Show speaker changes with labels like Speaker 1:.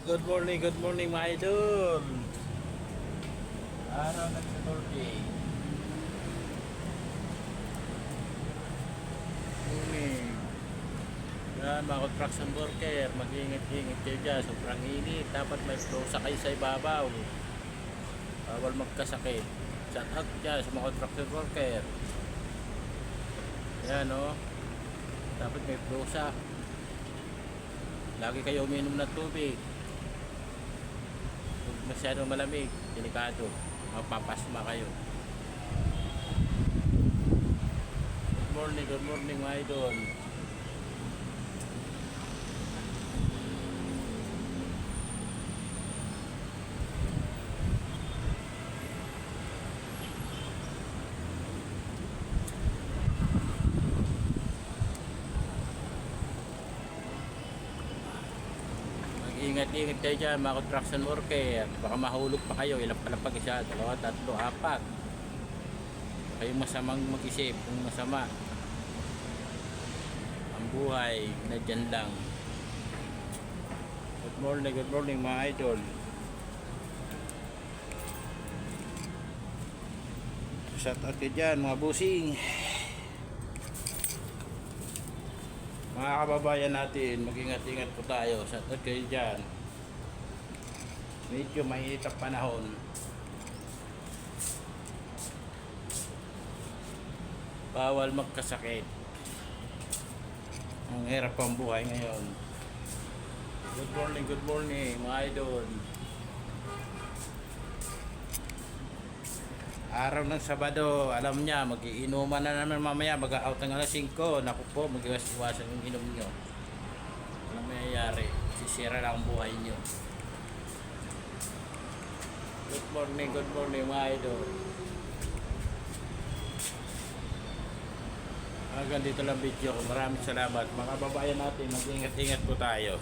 Speaker 1: Good morning mga idol. Araw ng Saturday. Morning. Yan mga construction worker, mag-ingat-ingat kayo dyan. Sobrang init. Dapat may flosa kayo sa ibabaw. Bawal magkasakit. Shout out dyan sa mga construction worker. Yan o. Dapat may flosa. Lagi kayo uminom ng tubig. Huwag masyadong malamig, delikado, mapapasma kayo. Good morning mga idol. Ingat-ingat kayo dyan mga construction worker. Baka mahulog pa kayo. Ilang palapag isa, 2, 3, 4. Kayong masamang mag-isip kung masama. Ang buhay na dyan lang. Good morning mga idol. Shout out kayo dyan mga busing. Mga kababayan natin, mag-ingat-ingat po tayo. Shout out kayo dyan. Medyo mainit ang panahon. Bawal magkasakit. Ang hirap ang buhay ngayon. Good morning mga idol. Araw ng Sabado, alam niya, mag-iinuman na naman mamaya, mag-out ng alas 5. Naku po, mag-iwas-iwasan yung inom nyo. Walang mayayari, sisira lang ang buhay nyo. Good morning mga idol. Hanggang dito lang video ko. Maraming salamat. Mga kababayan natin, mag-ingat-ingat po tayo.